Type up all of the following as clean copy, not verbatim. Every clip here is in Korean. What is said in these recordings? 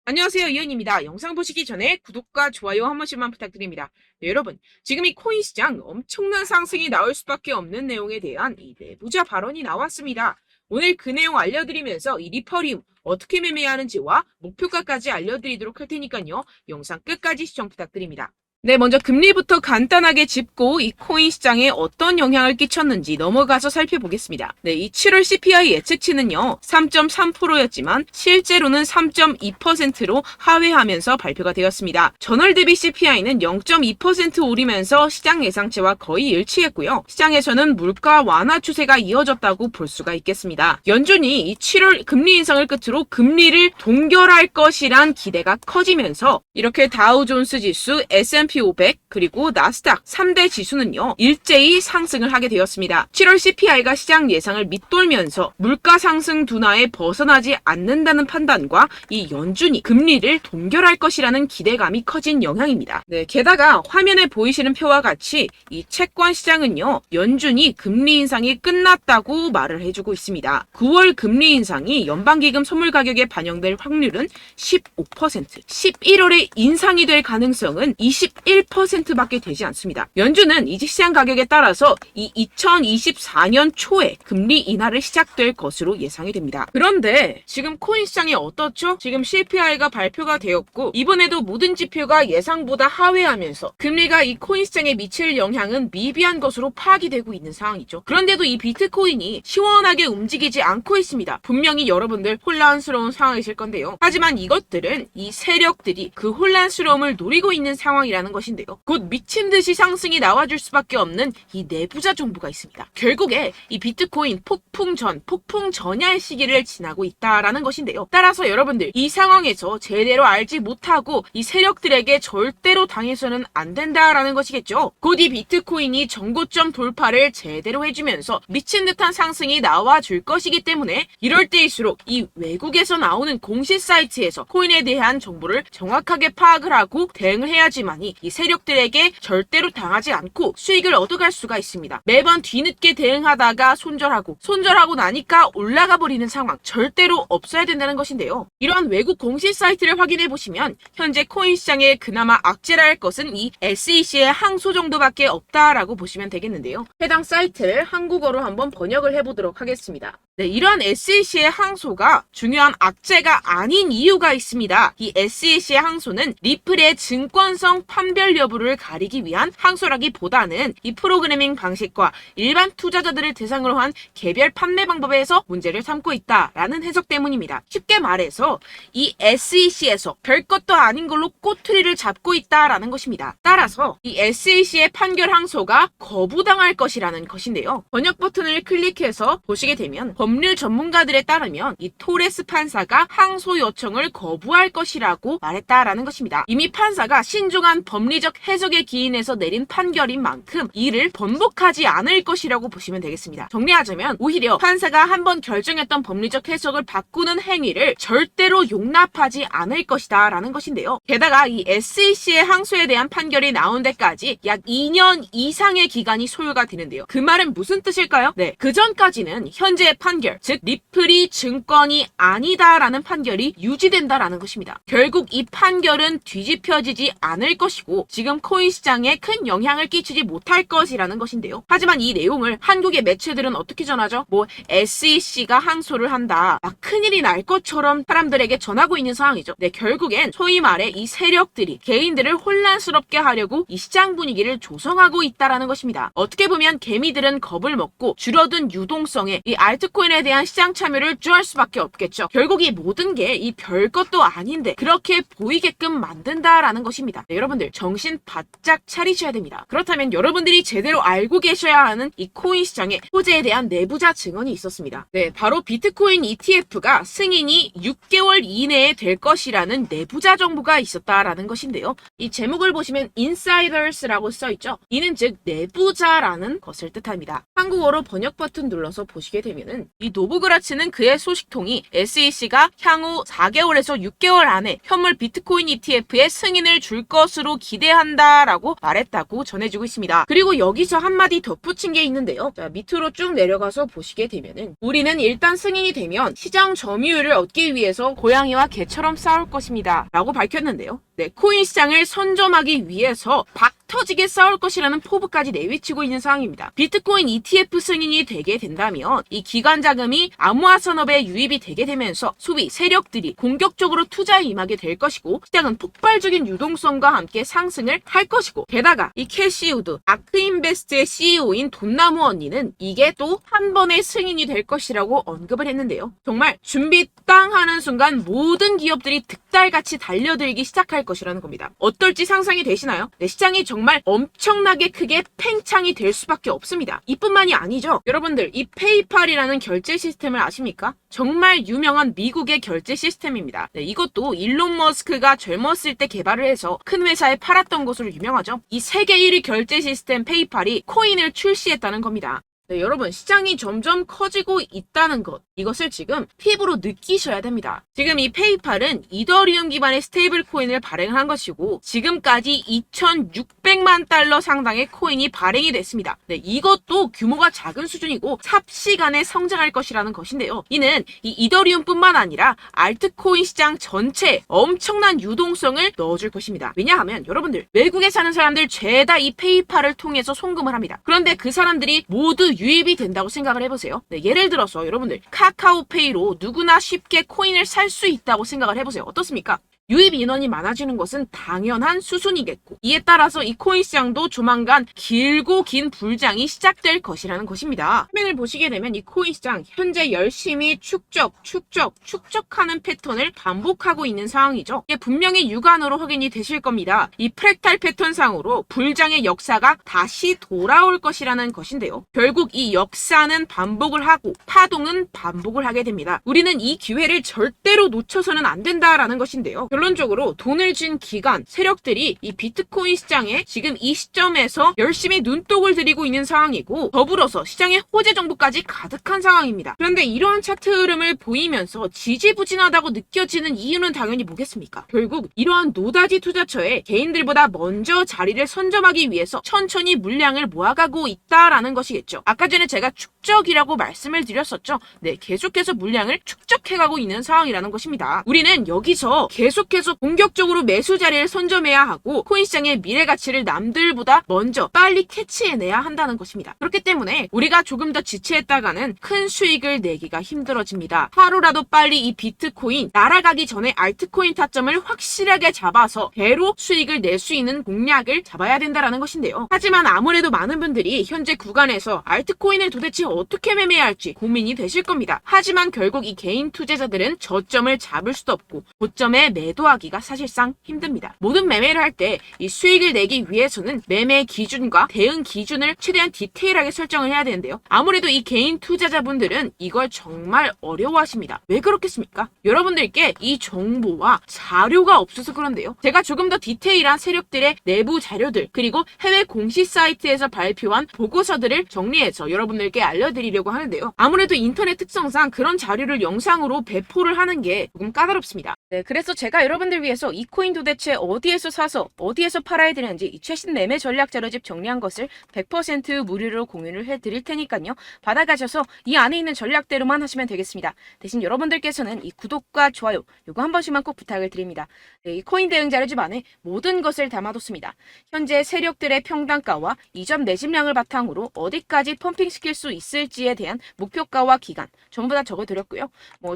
안녕하세요, 이은입니다. 영상 보시기 전에 구독과 좋아요 한 번씩만 부탁드립니다. 네, 여러분, 지금 이 코인 시장 엄청난 상승이 나올 수밖에 없는 내용에 대한 이 내부자 발언이 나왔습니다. 오늘 그 내용 알려드리면서 이 리퍼리움 어떻게 매매하는지와 목표가까지 알려드리도록 할 테니까요. 영상 끝까지 시청 부탁드립니다. 네, 먼저 금리부터 간단하게 짚고 이 코인 시장에 어떤 영향을 끼쳤는지 넘어가서 살펴보겠습니다. 네, 이 7월 CPI 예측치는요, 3.3%였지만 실제로는 3.2%로 하회하면서 발표가 되었습니다. 전월 대비 CPI는 0.2% 오르면서 시장 예상치와 거의 일치했고요. 시장에서는 물가 완화 추세가 이어졌다고 볼 수가 있겠습니다. 연준이 이 7월 금리 인상을 끝으로 금리를 동결할 것이란 기대가 커지면서 이렇게 다우존스 지수, S&P 500 그리고 나스닥 3대 지수는요 일제히 상승을 하게 되었습니다. 7월 CPI가 시장 예상을 밑돌면서 물가 상승 둔화에 벗어나지 않는다는 판단과 이 연준이 금리를 동결할 것이라는 기대감이 커진 영향입니다. 네, 게다가 화면에 보이시는 표와 같이 이 채권 시장은요 연준이 금리 인상이 끝났다고 말을 해주고 있습니다. 9월 금리 인상이 연방기금 선물 가격에 반영될 확률은 15%, 11월에 인상이 될 가능성은 21%밖에 되지 않습니다. 연준은 이직 시장 가격에 따라서 이 2024년 초에 금리 인하를 시작될 것으로 예상이 됩니다. 그런데 지금 코인 시장이 어떻죠? 지금 CPI가 발표가 되었고 이번에도 모든 지표가 예상보다 하회하면서 금리가 이 코인 시장에 미칠 영향은 미비한 것으로 파악이 되고 있는 상황이죠. 그런데도 이 비트코인이 시원하게 움직이지 않고 있습니다. 분명히 여러분들 혼란스러운 상황이실 건데요. 하지만 이것들은 이 세력들이 그 혼란스러움을 노리고 있는 상황이라는 것인데요. 곧 미친 듯이 상승이 나와줄 수밖에 없는 이 내부자 정보가 있습니다. 결국에 이 비트코인 폭풍 전야의 시기를 지나고 있다라는 것인데요. 따라서 여러분들 이 상황에서 제대로 알지 못하고 이 세력들에게 절대로 당해서는 안 된다라는 것이겠죠. 곧 이 비트코인이 정고점 돌파를 제대로 해주면서 미친 듯한 상승이 나와줄 것이기 때문에 이럴 때일수록 이 외국에서 나오는 공시 사이트에서 코인에 대한 정보를 정확하게 파악을 하고 대응을 해야지만이 이 세력들에게 절대로 당하지 않고 수익을 얻어갈 수가 있습니다. 매번 뒤늦게 대응하다가 손절하고 나니까 올라가 버리는 상황 절대로 없어야 된다는 것인데요. 이러한 외국 공시 사이트를 확인해 보시면 현재 코인 시장에 그나마 악재라 할 것은 이 SEC의 항소 정도밖에 없다라고 보시면 되겠는데요. 해당 사이트를 한국어로 한번 번역을 해보도록 하겠습니다. 네, 이러한 SEC의 항소가 중요한 악재가 아닌 이유가 있습니다. 이 SEC의 항소는 리플의 증권성 판별 여부를 가리기 위한 항소라기보다는 이 프로그래밍 방식과 일반 투자자들을 대상으로 한 개별 판매 방법에서 문제를 삼고 있다라는 해석 때문입니다. 쉽게 말해서 이 SEC에서 별것도 아닌 걸로 꼬투리를 잡고 있다라는 것입니다. 따라서 이 SEC의 판결 항소가 거부당할 것이라는 것인데요. 번역 버튼을 클릭해서 보시게 되면 법률 전문가들에 따르면 이 토레스 판사가 항소 요청을 거부할 것이라고 말했다라는 것입니다. 이미 판사가 신중한 법리적 해석에 기인해서 내린 판결인 만큼 이를 번복하지 않을 것이라고 보시면 되겠습니다. 정리하자면 오히려 판사가 한번 결정했던 법리적 해석을 바꾸는 행위를 절대로 용납하지 않을 것이다 라는 것인데요. 게다가 이 SEC의 항소에 대한 판결이 나온 데까지 약 2년 이상의 기간이 소요가 되는데요. 그 말은 무슨 뜻일까요? 네, 그 전까지는 현재의 판결, 즉 리플이 증권이 아니다라는 판결이 유지된다라는 것입니다. 결국 이 판결은 뒤집혀지지 않을 것이고 지금 코인 시장에 큰 영향을 끼치지 못할 것이라는 것인데요. 하지만 이 내용을 한국의 매체들은 어떻게 전하죠? SEC가 항소를 한다. 막 큰일이 날 것처럼 사람들에게 전하고 있는 상황이죠. 네, 결국엔 소위 말해 이 세력들이 개인들을 혼란스럽게 하려고 이 시장 분위기를 조성하고 있다라는 것입니다. 어떻게 보면 개미들은 겁을 먹고 줄어든 유동성에 이 알트코인에 대한 시장 참여를 주할 수밖에 없겠죠. 결국 이 모든 게 이 별것도 아닌데 그렇게 보이게끔 만든다라는 것입니다. 네, 여러분들 정신 바짝 차리셔야 됩니다. 그렇다면 여러분들이 제대로 알고 계셔야 하는 이 코인 시장의 호재에 대한 내부자 증언이 있었습니다. 네, 바로 비트코인 ETF가 승인이 6개월 이내에 될 것이라는 내부자 정보가 있었다라는 것인데요. 이 제목을 보시면 insiders라고 써있죠. 이는 즉 내부자라는 것을 뜻합니다. 한국어로 번역 버튼 눌러서 보시게 되면은 이 노브그라츠는 그의 소식통이 SEC가 향후 4개월에서 6개월 안에 현물 비트코인 ETF의 승인을 줄 것으로 기대한다라고 말했다고 전해지고 있습니다. 그리고 여기서 한마디 덧붙인 게 있는데요. 자, 밑으로 쭉 내려가서 보시게 되면은 우리는 일단 승인이 되면 시장 점유율을 얻기 위해서 고양이와 개처럼 싸울 것입니다. 라고 밝혔는데요. 네, 코인 시장을 선점하기 위해서 터지게 싸울 것이라는 포부까지 내비치고 있는 상황입니다. 비트코인 ETF 승인이 되게 된다면 이 기관 자금이 암호화 산업에 유입이 되게 되면서 소비 세력들이 공격적으로 투자에 임하게 될 것이고 시장은 폭발적인 유동성과 함께 상승을 할 것이고 게다가 이 캐시 우드 아크인베스트의 CEO인 돈나무 언니는 이게 또 한 번의 승인이 될 것이라고 언급을 했는데요. 정말 준비 땅 하는 순간 모든 기업들이 득달같이 달려들기 시작할 것이라는 겁니다. 어떨지 상상이 되시나요? 네, 시장이 정말 엄청나게 크게 팽창이 될 수밖에 없습니다. 이뿐만이 아니죠. 여러분들 이 페이팔이라는 결제 시스템을 아십니까? 정말 유명한 미국의 결제 시스템입니다. 네, 이것도 일론 머스크가 젊었을 때 개발을 해서 큰 회사에 팔았던 것으로 유명하죠. 이 세계 1위 결제 시스템 페이팔이 코인을 출시했다는 겁니다. 네, 여러분 시장이 점점 커지고 있다는 것 이것을 지금 피부로 느끼셔야 됩니다. 지금 이 페이팔은 이더리움 기반의 스테이블 코인을 발행한 것이고 지금까지 2,600만 달러 상당의 코인이 발행이 됐습니다. 네, 이것도 규모가 작은 수준이고 삽시간에 성장할 것이라는 것인데요. 이는 이 이더리움뿐만 아니라 알트코인 시장 전체에 엄청난 유동성을 넣어줄 것입니다. 왜냐하면 여러분들 외국에 사는 사람들 죄다 이 페이팔을 통해서 송금을 합니다. 그런데 그 사람들이 모두 유입이 된다고 생각을 해보세요. 네, 예를 들어서 여러분들 카카오페이로 누구나 쉽게 코인을 살 수 있다고 생각을 해보세요. 어떻습니까? 유입 인원이 많아지는 것은 당연한 수순이겠고 이에 따라서 이 코인 시장도 조만간 길고 긴 불장이 시작될 것이라는 것입니다. 화면을 보시게 되면 이 코인 시장 현재 열심히 축적하는 패턴을 반복하고 있는 상황이죠. 이게 분명히 육안으로 확인이 되실 겁니다. 이 프랙탈 패턴상으로 불장의 역사가 다시 돌아올 것이라는 것인데요. 결국 이 역사는 반복을 하고 파동은 반복을 하게 됩니다. 우리는 이 기회를 절대로 놓쳐서는 안 된다라는 것인데요. 결론적으로 돈을 쥔 기관, 세력들이 이 비트코인 시장에 지금 이 시점에서 열심히 눈독을 들이고 있는 상황이고 더불어서 시장의 호재 정보까지 가득한 상황입니다. 그런데 이러한 차트 흐름을 보이면서 지지부진하다고 느껴지는 이유는 당연히 뭐겠습니까? 결국 이러한 노다지 투자처에 개인들보다 먼저 자리를 선점하기 위해서 천천히 물량을 모아가고 있다라는 것이겠죠. 아까 전에 제가 축적이라고 말씀을 드렸었죠. 네, 계속해서 물량을 축적해가고 있는 상황이라는 것입니다. 우리는 여기서 계속해서 공격적으로 매수 자리를 선점해야 하고 코인 시장의 미래 가치를 남들보다 먼저 빨리 캐치해내야 한다는 것입니다. 그렇기 때문에 우리가 조금 더 지체했다가는 큰 수익을 내기가 힘들어집니다. 하루라도 빨리 이 비트코인 날아가기 전에 알트코인 타점을 확실하게 잡아서 배로 수익을 낼 수 있는 공략을 잡아야 된다는 것인데요. 하지만 아무래도 많은 분들이 현재 구간에서 알트코인을 도대체 어떻게 매매해야 할지 고민이 되실 겁니다. 하지만 결국 이 개인 투자자들은 저점을 잡을 수도 없고 고점에 매도하기가 사실상 힘듭니다. 모든 매매를 할 때 이 수익을 내기 위해서는 매매 기준과 대응 기준을 최대한 디테일하게 설정을 해야 되는데요. 아무래도 이 개인 투자자분들은 이걸 정말 어려워하십니다. 왜 그렇겠습니까? 여러분들께 이 정보와 자료가 없어서 그런데요. 제가 조금 더 디테일한 세력들의 내부 자료들 그리고 해외 공시 사이트에서 발표한 보고서들을 정리해서 여러분들께 알려드리려고 하는데요. 아무래도 인터넷 특성상 그런 자료를 영상으로 배포를 하는 게 조금 까다롭습니다. 네, 그래서 제가 여러분들 위해서 이 코인 도대체 어디에서 사서 어디에서 팔아야 되는지 이 최신 매매 전략 자료집 정리한 것을 100% 무료로 공유를 해드릴 테니까요. 받아가셔서 이 안에 있는 전략대로만 하시면 되겠습니다. 대신 여러분들께서는 이 구독과 좋아요 요거 한 번씩만 꼭 부탁을 드립니다. 네, 이 코인 대응 자료집 안에 모든 것을 담아뒀습니다. 현재 세력들의 평단가와 이점 내집량을 바탕으로 어디까지 펌핑시킬 수 있을지에 대한 목표가와 기간 전부 다 적어드렸고요.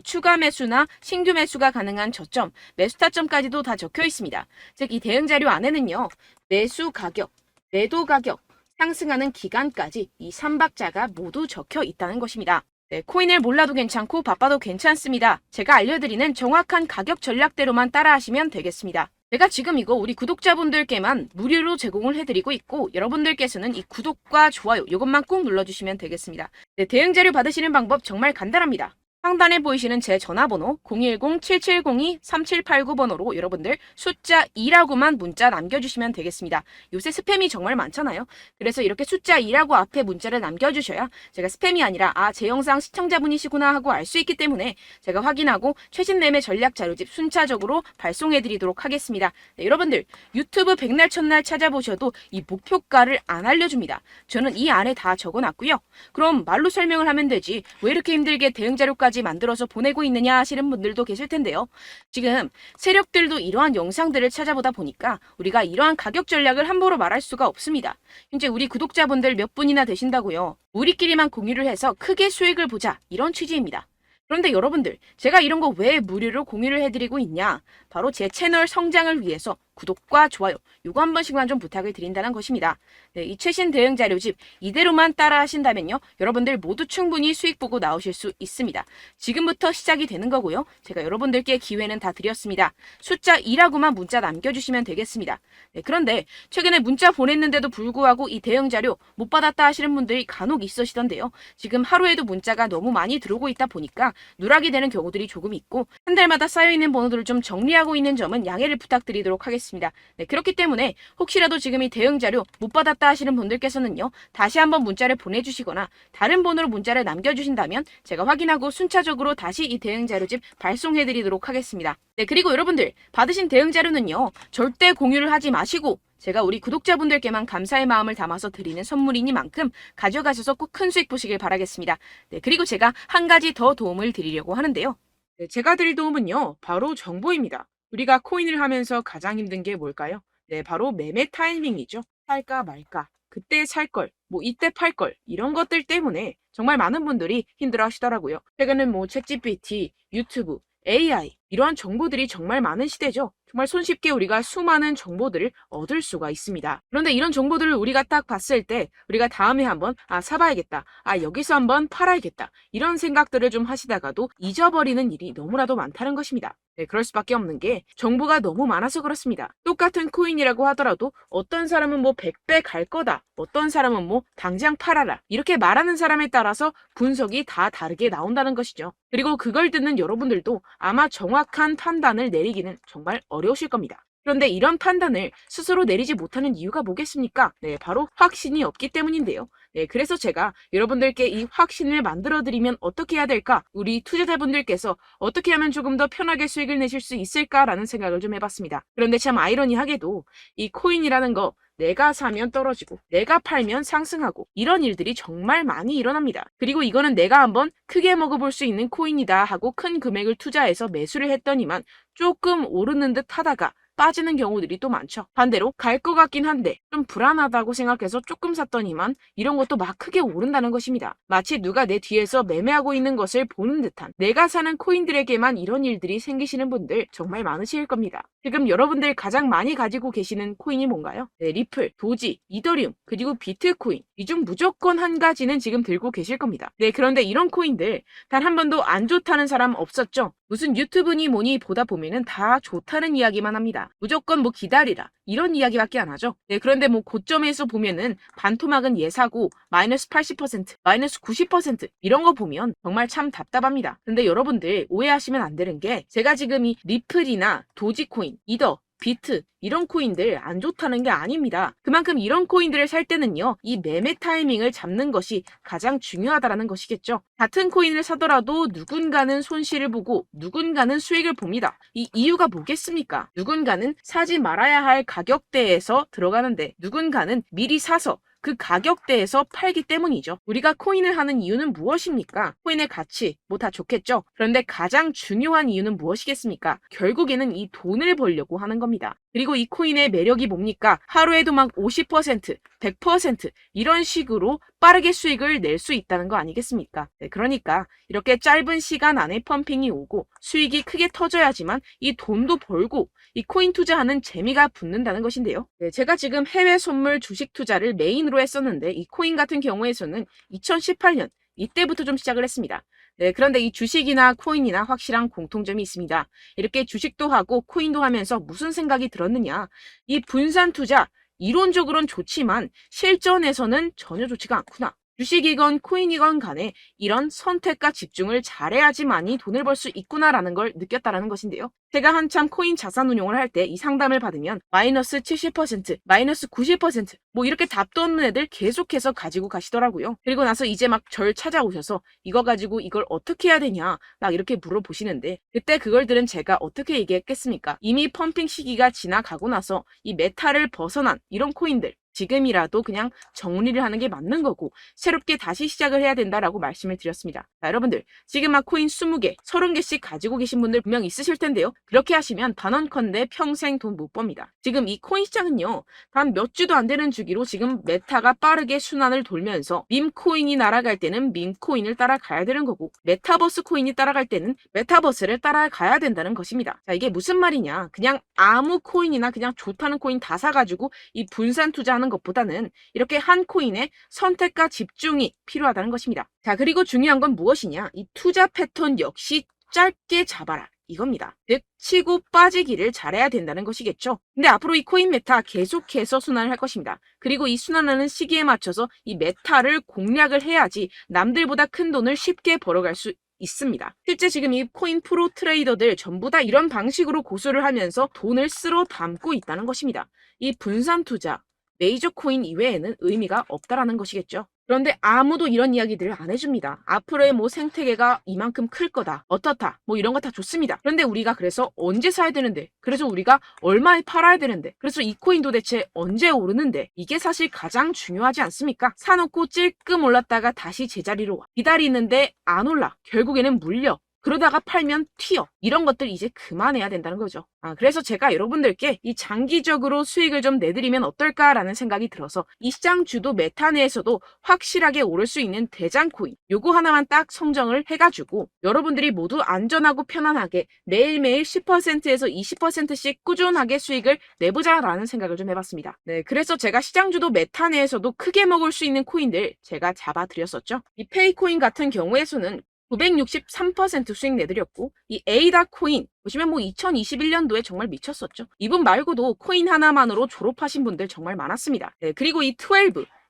추가 매수나 신규 매수가 가능한 저점, 매수 타점까지도 다 적혀 있습니다. 즉 이 대응 자료 안에는요. 매수 가격, 매도 가격, 상승하는 기간까지 이 3박자가 모두 적혀 있다는 것입니다. 네, 코인을 몰라도 괜찮고 바빠도 괜찮습니다. 제가 알려드리는 정확한 가격 전략대로만 따라하시면 되겠습니다. 제가 지금 이거 우리 구독자분들께만 무료로 제공을 해드리고 있고 여러분들께서는 이 구독과 좋아요 이것만 꼭 눌러주시면 되겠습니다. 네, 대응 자료 받으시는 방법 정말 간단합니다. 상단에 보이시는 제 전화번호 010-7702-3789번호로 여러분들 숫자 2라고만 문자 남겨주시면 되겠습니다. 요새 스팸이 정말 많잖아요. 그래서 이렇게 숫자 2라고 앞에 문자를 남겨주셔야 제가 스팸이 아니라 제 영상 시청자분이시구나 하고 알 수 있기 때문에 제가 확인하고 최신 매매 전략 자료집 순차적으로 발송해드리도록 하겠습니다. 네, 여러분들 유튜브 백날 첫날 찾아보셔도 이 목표가를 안 알려줍니다. 저는 이 안에 다 적어놨고요. 그럼 말로 설명을 하면 되지 왜 이렇게 힘들게 대응 자료까지 만들어서 보내고 있느냐 하시는 분들도 계실 텐데요. 지금 세력들도 이러한 영상들을 찾아보다 보니까 우리가 이러한 가격 전략을 함부로 말할 수가 없습니다. 현재 우리 구독자분들 몇 분이나 되신다고요. 우리끼리만 공유를 해서 크게 수익을 보자 이런 취지입니다. 그런데 여러분들 제가 이런 거 왜 무료로 공유를 해드리고 있냐? 바로 제 채널 성장을 위해서 구독과 좋아요 요거 한 번씩만 좀 부탁을 드린다는 것입니다. 네, 이 최신 대응 자료집 이대로만 따라 하신다면요. 여러분들 모두 충분히 수익 보고 나오실 수 있습니다. 지금부터 시작이 되는 거고요. 제가 여러분들께 기회는 다 드렸습니다. 숫자 2라고만 문자 남겨주시면 되겠습니다. 네, 그런데 최근에 문자 보냈는데도 불구하고 이 대응 자료 못 받았다 하시는 분들이 간혹 있으시던데요. 지금 하루에도 문자가 너무 많이 들어오고 있다 보니까 누락이 되는 경우들이 조금 있고 한 달마다 쌓여있는 번호들을 좀 정리하고 있는 점은 양해를 부탁드리도록 하겠습니다. 네, 그렇기 때문에 혹시라도 지금 이 대응 자료 못 받았다 하시는 분들께서는요. 다시 한번 문자를 보내주시거나 다른 번호로 문자를 남겨주신다면 제가 확인하고 순차적으로 다시 이 대응 자료집 발송해드리도록 하겠습니다. 네, 그리고 여러분들 받으신 대응 자료는요. 절대 공유를 하지 마시고 제가 우리 구독자분들께만 감사의 마음을 담아서 드리는 선물이니만큼 가져가셔서 꼭 큰 수익 보시길 바라겠습니다. 네, 그리고 제가 한 가지 더 도움을 드리려고 하는데요. 네, 제가 드릴 도움은요, 바로 정보입니다. 우리가 코인을 하면서 가장 힘든 게 뭘까요? 네, 바로 매매 타이밍이죠. 살까 말까, 그때 살 걸, 뭐 이때 팔 걸, 이런 것들 때문에 정말 많은 분들이 힘들어 하시더라고요. 최근엔 뭐 챗GPT, 유튜브, AI, 이러한 정보들이 정말 많은 시대죠. 정말 손쉽게 우리가 수많은 정보들을 얻을 수가 있습니다. 그런데 이런 정보들을 우리가 딱 봤을 때 우리가 다음에 한번 사봐야겠다. 여기서 한번 팔아야겠다. 이런 생각들을 좀 하시다가도 잊어버리는 일이 너무나도 많다는 것입니다. 네, 그럴 수밖에 없는 게 정보가 너무 많아서 그렇습니다. 똑같은 코인이라고 하더라도 어떤 사람은 뭐 100배 갈 거다. 어떤 사람은 뭐 당장 팔아라. 이렇게 말하는 사람에 따라서 분석이 다 다르게 나온다는 것이죠. 그리고 그걸 듣는 여러분들도 아마 정확한 판단을 내리기는 정말 어려우실 겁니다. 그런데 이런 판단을 스스로 내리지 못하는 이유가 뭐겠습니까? 네, 바로 확신이 없기 때문인데요. 네, 그래서 제가 여러분들께 이 확신을 만들어드리면 어떻게 해야 될까? 우리 투자자분들께서 어떻게 하면 조금 더 편하게 수익을 내실 수 있을까라는 생각을 좀 해봤습니다. 그런데 참 아이러니하게도 이 코인이라는 거 내가 사면 떨어지고 내가 팔면 상승하고 이런 일들이 정말 많이 일어납니다. 그리고 이거는 내가 한번 크게 먹어볼 수 있는 코인이다 하고 큰 금액을 투자해서 매수를 했더니만 조금 오르는 듯 하다가 빠지는 경우들이 또 많죠. 반대로 갈 것 같긴 한데 좀 불안하다고 생각해서 조금 샀더니만 이런 것도 막 크게 오른다는 것입니다. 마치 누가 내 뒤에서 매매하고 있는 것을 보는 듯한 내가 사는 코인들에게만 이런 일들이 생기시는 분들 정말 많으실 겁니다. 지금 여러분들 가장 많이 가지고 계시는 코인이 뭔가요? 네, 리플, 도지, 이더리움, 그리고 비트코인. 이 중 무조건 한 가지는 지금 들고 계실 겁니다. 네, 그런데 이런 코인들 단 한 번도 안 좋다는 사람 없었죠? 무슨 유튜브니 뭐니 보다 보면은 다 좋다는 이야기만 합니다. 무조건 뭐 기다리라 이런 이야기밖에 안 하죠. 네, 그런데 뭐 고점에서 보면은 반토막은 예사고 마이너스 80%, 마이너스 90% 이런 거 보면 정말 참 답답합니다. 근데 여러분들 오해하시면 안 되는 게 제가 지금 이 리플이나 도지코인, 이더, 비트 이런 코인들 안 좋다는 게 아닙니다. 그만큼 이런 코인들을 살 때는요. 이 매매 타이밍을 잡는 것이 가장 중요하다는 것이겠죠. 같은 코인을 사더라도 누군가는 손실을 보고 누군가는 수익을 봅니다. 이 이유가 뭐겠습니까? 누군가는 사지 말아야 할 가격대에서 들어가는데 누군가는 미리 사서 그 가격대에서 팔기 때문이죠. 우리가 코인을 하는 이유는 무엇입니까? 코인의 가치, 뭐 다 좋겠죠? 그런데 가장 중요한 이유는 무엇이겠습니까? 결국에는 이 돈을 벌려고 하는 겁니다. 그리고 이 코인의 매력이 뭡니까? 하루에도 막 50%, 100% 이런 식으로 빠르게 수익을 낼 수 있다는 거 아니겠습니까? 네, 그러니까 이렇게 짧은 시간 안에 펌핑이 오고 수익이 크게 터져야지만 이 돈도 벌고 이 코인 투자하는 재미가 붙는다는 것인데요. 네, 제가 지금 해외 선물 주식 투자를 메인으로 했었는데 이 코인 같은 경우에서는 2018년 이때부터 좀 시작을 했습니다. 네, 그런데 이 주식이나 코인이나 확실한 공통점이 있습니다. 이렇게 주식도 하고 코인도 하면서 무슨 생각이 들었느냐? 이 분산 투자 이론적으로는 좋지만 실전에서는 전혀 좋지가 않구나. 주식이건 코인이건 간에 이런 선택과 집중을 잘해야지만이 돈을 벌 수 있구나라는 걸 느꼈다라는 것인데요. 제가 한참 코인 자산 운용을 할 때 이 상담을 받으면 마이너스 70%, 마이너스 90%, 뭐 이렇게 답도 없는 애들 계속해서 가지고 가시더라고요. 그리고 나서 이제 막 절 찾아오셔서 이거 가지고 이걸 어떻게 해야 되냐 막 이렇게 물어보시는데 그때 그걸 들은 제가 어떻게 얘기했겠습니까? 이미 펌핑 시기가 지나가고 나서 이 메타를 벗어난 이런 코인들 지금이라도 그냥 정리를 하는 게 맞는 거고 새롭게 다시 시작을 해야 된다라고 말씀을 드렸습니다. 자, 여러분들 지금 막 코인 20개, 30개씩 가지고 계신 분들 분명 있으실 텐데요. 그렇게 하시면 단언컨대 평생 돈 못 법니다. 지금 이 코인 시장은요. 단 몇 주도 안 되는 주기로 지금 메타가 빠르게 순환을 돌면서 밈코인이 날아갈 때는 밈코인을 따라가야 되는 거고 메타버스 코인이 따라갈 때는 메타버스를 따라가야 된다는 것입니다. 자, 이게 무슨 말이냐. 그냥 아무 코인이나 그냥 좋다는 코인 다 사가지고 이 분산 투자하는 것보다는 이렇게 한 코인에 선택과 집중이 필요하다는 것입니다. 자, 그리고 중요한 건 무엇이냐? 이 투자 패턴 역시 짧게 잡아라. 이겁니다. 즉 치고 빠지기를 잘해야 된다는 것이겠죠. 근데 앞으로 이 코인 메타 계속해서 순환을 할 것입니다. 그리고 이 순환하는 시기에 맞춰서 이 메타를 공략을 해야지 남들보다 큰 돈을 쉽게 벌어갈 수 있습니다. 실제 지금 이 코인 프로 트레이더들 전부 다 이런 방식으로 고수를 하면서 돈을 쓸어 담고 있다는 것입니다. 이 분산 투자, 메이저 코인 이외에는 의미가 없다라는 것이겠죠. 그런데 아무도 이런 이야기들을 안 해줍니다. 앞으로의 뭐 생태계가 이만큼 클 거다. 어떻다. 뭐 이런 거 다 좋습니다. 그런데 우리가 그래서 언제 사야 되는데? 그래서 우리가 얼마에 팔아야 되는데? 그래서 이 코인 도대체 언제 오르는데? 이게 사실 가장 중요하지 않습니까? 사놓고 찔끔 올랐다가 다시 제자리로 와. 기다리는데 안 올라. 결국에는 물려. 그러다가 팔면 튀어. 이런 것들 이제 그만해야 된다는 거죠. 그래서 제가 여러분들께 이 장기적으로 수익을 좀 내드리면 어떨까라는 생각이 들어서 이 시장 주도 메타 내에서도 확실하게 오를 수 있는 대장 코인 요거 하나만 딱 선정을 해가지고 여러분들이 모두 안전하고 편안하게 매일매일 10%에서 20%씩 꾸준하게 수익을 내보자라는 생각을 좀 해봤습니다. 네, 그래서 제가 시장 주도 메타 내에서도 크게 먹을 수 있는 코인들 제가 잡아드렸었죠. 이 페이코인 같은 경우에서는 963% 수익 내드렸고 이 에이다 코인 보시면 뭐 2021년도에 정말 미쳤었죠. 이분 말고도 코인 하나만으로 졸업하신 분들 정말 많았습니다. 네, 그리고 이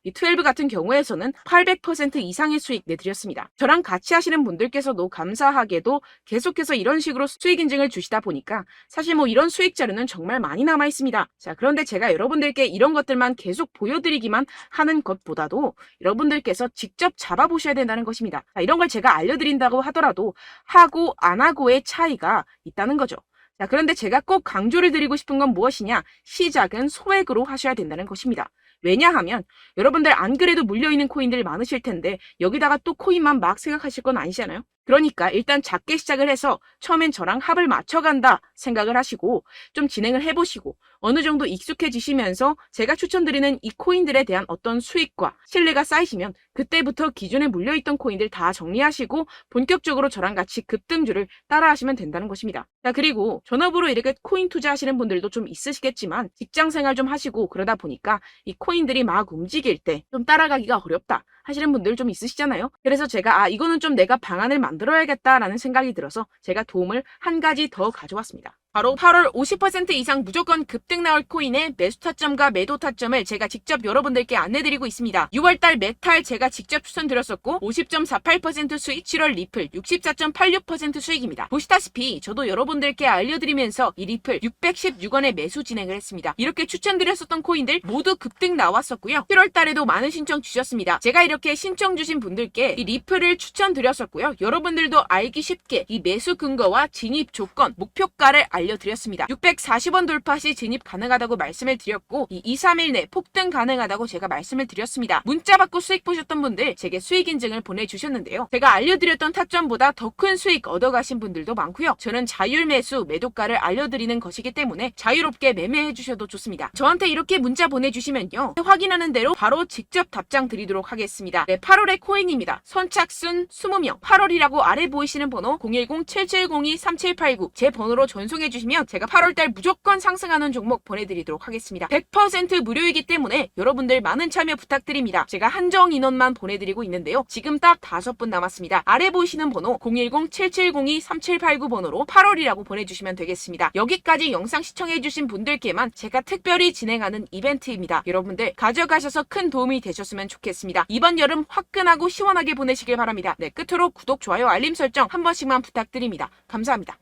12 같은 경우에서는 800% 이상의 수익 내드렸습니다. 저랑 같이 하시는 분들께서도 감사하게도 계속해서 이런 식으로 수익 인증을 주시다 보니까 사실 뭐 이런 수익 자료는 정말 많이 남아 있습니다. 자, 그런데 제가 여러분들께 이런 것들만 계속 보여드리기만 하는 것보다도 여러분들께서 직접 잡아보셔야 된다는 것입니다. 자, 이런 걸 제가 알려드린다고 하더라도 하고 안 하고의 차이가 있다는 거죠. 자, 그런데 제가 꼭 강조를 드리고 싶은 건 무엇이냐? 시작은 소액으로 하셔야 된다는 것입니다. 왜냐하면 여러분들 안 그래도 물려있는 코인들이 많으실 텐데 여기다가 또 코인만 막 생각하실 건 아니잖아요. 그러니까 일단 작게 시작을 해서 처음엔 저랑 합을 맞춰간다 생각을 하시고 좀 진행을 해보시고 어느 정도 익숙해지시면서 제가 추천드리는 이 코인들에 대한 어떤 수익과 신뢰가 쌓이시면 그때부터 기존에 물려있던 코인들 다 정리하시고 본격적으로 저랑 같이 급등주를 따라하시면 된다는 것입니다. 자, 그리고 전업으로 이렇게 코인 투자하시는 분들도 좀 있으시겠지만 직장생활 좀 하시고 그러다 보니까 이 코인들이 막 움직일 때 좀 따라가기가 어렵다 하시는 분들 좀 있으시잖아요. 그래서 제가 이거는 좀 내가 방안을 만들어야겠다라는 생각이 들어서 제가 도움을 한 가지 더 가져왔습니다. 바로 8월 50% 이상 무조건 급등 나올 코인의 매수 타점과 매도 타점을 제가 직접 여러분들께 안내드리고 있습니다. 6월달 메탈 제가 직접 추천드렸었고 50.48% 수익, 7월 리플 64.86% 수익입니다. 보시다시피 저도 여러분들께 알려드리면서 이 리플 616원에 매수 진행을 했습니다. 이렇게 추천드렸었던 코인들 모두 급등 나왔었고요. 7월달에도 많은 신청 주셨습니다. 제가 이렇게 신청 주신 분들께 이 리플을 추천드렸었고요. 여러분들도 알기 쉽게 이 매수 근거와 진입 조건, 목표가를 알려드렸습니다. 640원 돌파 시 진입 가능하다고 말씀을 드렸고 이 2-3일 내 폭등 가능하다고 제가 말씀을 드렸습니다. 문자 받고 수익 보셨던 분들 제게 수익 인증을 보내주셨는데요. 제가 알려드렸던 타점보다 더 큰 수익 얻어가신 분들도 많고요. 저는 자율 매수 매도가를 알려드리는 것이기 때문에 자유롭게 매매해 주셔도 좋습니다. 저한테 이렇게 문자 보내주시면요. 확인하는 대로 바로 직접 답장 드리도록 하겠습니다. 네, 8월의 코인입니다. 선착순 20명 8월이라고 아래 보이시는 번호 010-7702-3789 제 번호로 전송해 신청해주시면 제가 8월달 무조건 상승하는 종목 보내드리도록 하겠습니다. 100% 무료이기 때문에 여러분들 많은 참여 부탁드립니다. 제가 한정 인원만 보내드리고 있는데요. 지금 딱 5분 남았습니다. 아래 보이시는 번호 010-7702-3789 번호로 8월이라고 보내주시면 되겠습니다. 여기까지 영상 시청해주신 분들께만 제가 특별히 진행하는 이벤트입니다. 여러분들 가져가셔서 큰 도움이 되셨으면 좋겠습니다. 이번 여름 화끈하고 시원하게 보내시길 바랍니다. 네, 끝으로 구독, 좋아요, 알림 설정 한 번씩만 부탁드립니다. 감사합니다.